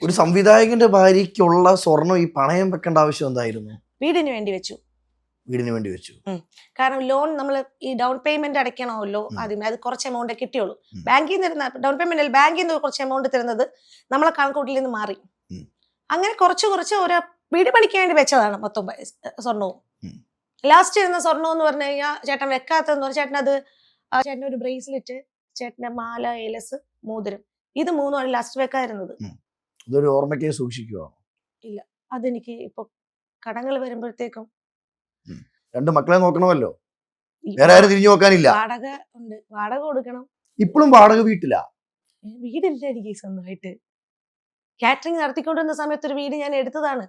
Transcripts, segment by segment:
ഒരു സംവിധായകന്റെ ഭാര്യയ്ക്കുള്ള സ്വർണം ഈ പണയം വെക്കേണ്ട ആവശ്യം എന്തായിരുന്നു? വീടിന് വേണ്ടി വെച്ചു. വീടിന് വേണ്ടി വെച്ചു. കാരണം ലോൺ നമ്മൾ ഈ ഡൗൺ പേയ്മെന്റ് അടയ്ക്കണമല്ലോ ആദ്യമേ, അത് കുറച്ച് എമൗണ്ട് കിട്ടിയുള്ളൂ. ബാങ്കിൽ നിന്ന് തരുന്ന ഡൗൺ പേയ്മെന്റ് ബാങ്കിൽ നിന്ന് കുറച്ച് എമൗണ്ട് തരുന്നത് നമ്മളെ കണക്കൂട്ടിൽ നിന്ന് മാറി. അങ്ങനെ കുറച്ച് ഒരു വീട് പണിക്ക് വേണ്ടി വെച്ചതാണ് മൊത്തം സ്വർണവും. ലാസ്റ്റ് ഇരുന്ന സ്വർണം എന്ന് പറഞ്ഞു കഴിഞ്ഞാൽ ചേട്ടൻ വെക്കാത്തതെന്ന് പറഞ്ഞാൽ ചേട്ടൻ ഒരു ബ്രേസ്ലെറ്റ്, ചേട്ടന്റെ മാല, ഏലസ്, മോതിരം, ഇത് മൂന്നുമാണ് ലാസ്റ്റ് വെക്കാതിരുന്നത്. ഇതൊരു ഓർമ്മയ്ക്ക് സൂക്ഷിക്കുവാണോ? ഇല്ല, അതെനിക്ക് ഇപ്പൊ കടങ്ങൾ വരുമ്പോഴത്തേക്കും 2 മക്കളെ നോക്കണമല്ലോ, വേറെ ആരും തിരിഞ്ഞു നോക്കാനില്ല. വാടക ഉണ്ട്, വാടക കൊടുക്കണം. ഇപ്പോഴും വാടക വീട്ടിലാ? വീടില്ല എനിക്ക് സ്വന്തമായിട്ട്. കാറ്ററിംഗ് നടത്തിക്കൊണ്ടിരുന്ന സമയത്ത് ഒരു വീട് ഞാൻ എടുത്തതാണ്,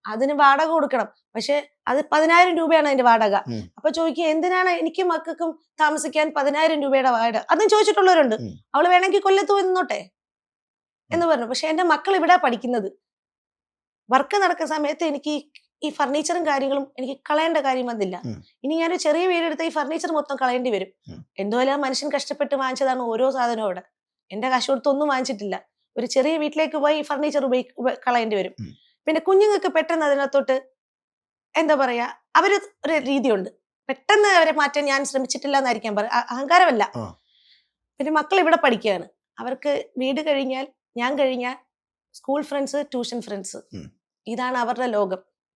അതിന് വാടക കൊടുക്കണം. പക്ഷെ അത് 10,000 രൂപയാണ് അതിന്റെ വാടക. അപ്പൊ ചോദിക്കുക, എന്തിനാണ് എനിക്കും മക്കൾക്കും താമസിക്കാൻ 10,000 രൂപയുടെ വാടക? അതും ചോദിച്ചിട്ടുള്ളവരുണ്ട്. അവള് വേണമെങ്കിൽ കൊല്ലത്ത് പോയി നിന്നോട്ടെ എന്ന് പറഞ്ഞു. പക്ഷെ എന്റെ മക്കൾ ഇവിടെ പഠിക്കുന്നത്. വർക്ക് നടക്കുന്ന സമയത്ത് എനിക്ക് ഈ ഫർണിച്ചറും കാര്യങ്ങളും എനിക്ക് കളയേണ്ട കാര്യം വന്നില്ല. ഇനി ഞാനൊരു ചെറിയ വീടെടുത്ത ഈ ഫർണിച്ചർ മൊത്തം കളയേണ്ടി വരും. എന്തുപോലെ മനുഷ്യൻ കഷ്ടപ്പെട്ട് വാങ്ങിച്ചതാണ് ഓരോ സാധനവും അവിടെ. എന്റെ കാശ് കൊടുത്തൊന്നും വാങ്ങിച്ചിട്ടില്ല. ഒരു ചെറിയ വീട്ടിലേക്ക് പോയി ഫർണിച്ചർ കളയേണ്ടി വരും. പിന്നെ കുഞ്ഞുങ്ങൾക്ക് പെട്ടെന്ന് അതിനകത്തോട്ട് എന്താ പറയാ, അവര് ഒരു രീതിയുണ്ട്, പെട്ടെന്ന് അവരെ മാറ്റാൻ ഞാൻ ശ്രമിച്ചിട്ടില്ല എന്നായിരിക്കാം അഹങ്കാരമല്ല. പിന്നെ മക്കൾ ഇവിടെ പഠിക്കുകയാണ്. അവർക്ക് വീട് കഴിഞ്ഞാൽ, ഞാൻ കഴിഞ്ഞാൽ സ്കൂൾ ഫ്രണ്ട്സ്, ട്യൂഷൻ ഫ്രണ്ട്സ്, ഇതാണ് അവരുടെ ലോകം.